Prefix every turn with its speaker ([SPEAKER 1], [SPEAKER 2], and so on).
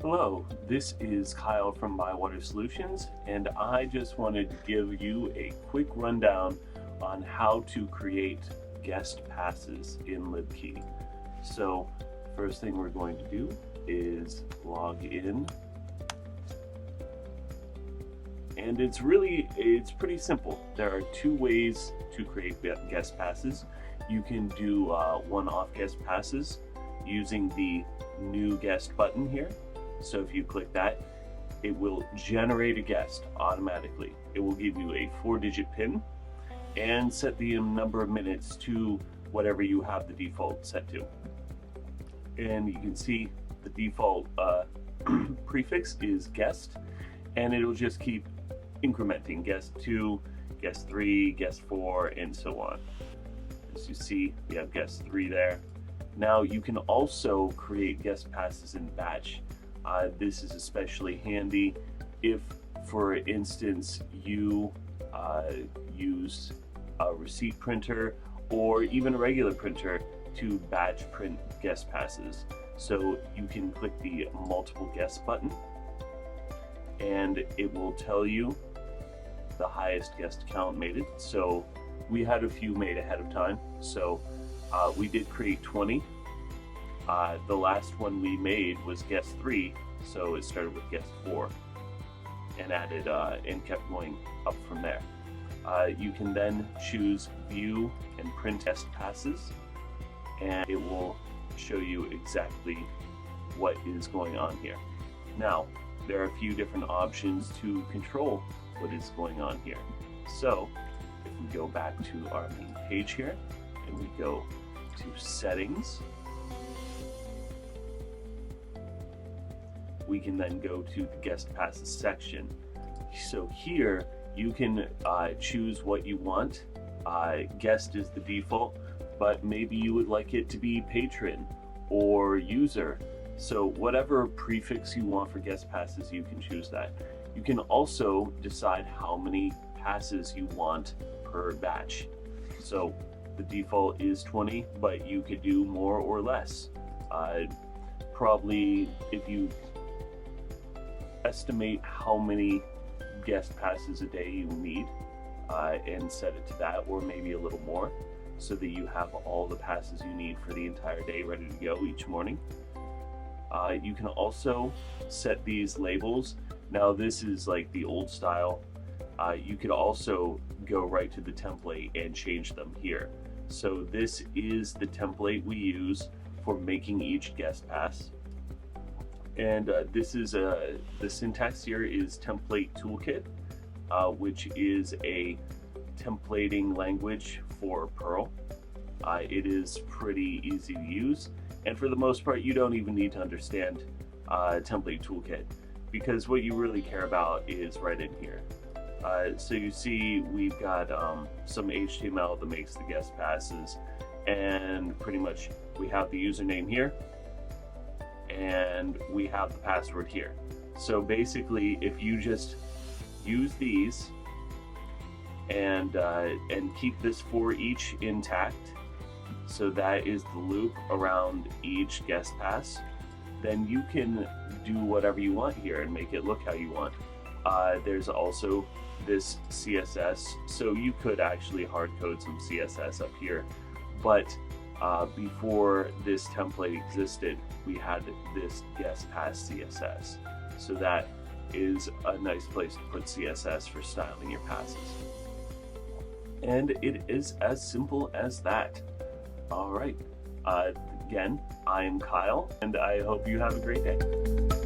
[SPEAKER 1] Hello, this is Kyle from Bywater Solutions, and I just wanted to give you a quick rundown on how to create guest passes in Libki. So, first thing we're going to do is log in, and it's pretty simple. There are two ways to create guest passes. You can do one-off guest passes using the new guest button here. So if you click that, it will generate a guest automatically. It will give you a 4-digit PIN and set the number of minutes to whatever you have the default set to. And you can see the default prefix is guest, and it'll just keep incrementing: guest 2, guest 3, guest 4, and so on. As you see, we have guest 3 there. Now you can also create guest passes in batch. This is especially handy if, for instance, you use a receipt printer or even a regular printer to batch print guest passes. So you can click the multiple guest button and it will tell you the highest guest count made it. So we had a few made ahead of time, so we did create 20. The last one we made was guest 3, so it started with guest 4 and added and kept going up from there. You can then choose view and print guest passes, and it will show you exactly what is going on here. Now, there are a few different options to control what is going on here. So if we go back to our main page here and we go to settings, we can then go to the guest passes section. So here you can choose what you want. Guest is the default, but maybe you would like it to be patron or user. So whatever prefix you want for guest passes, you can choose that. You can also decide how many passes you want per batch. So the default is 20, but you could do more or less. Probably if you estimate how many guest passes a day you need and set it to that, or maybe a little more, so that you have all the passes you need for the entire day ready to go each morning. You can also set these labels. Now this is like the old style. You could also go right to the template and change them here. So this is the template we use for making each guest pass. And this is the syntax here is template toolkit, which is a templating language for Perl. It is pretty easy to use, and for the most part you don't even need to understand template toolkit, because what you really care about is right in here. So you see we've got some HTML that makes the guest passes, and pretty much we have the username here and we have the password here. So basically, if you just use these and keep this for each intact, so that is the loop around each guest pass, then you can do whatever you want here and make it look how you want. There's also this CSS, so you could actually hard code some CSS up here, but before this template existed, we had this guest pass CSS. So that is a nice place to put CSS for styling your passes. And it is as simple as that. All right. Again, I'm Kyle, and I hope you have a great day.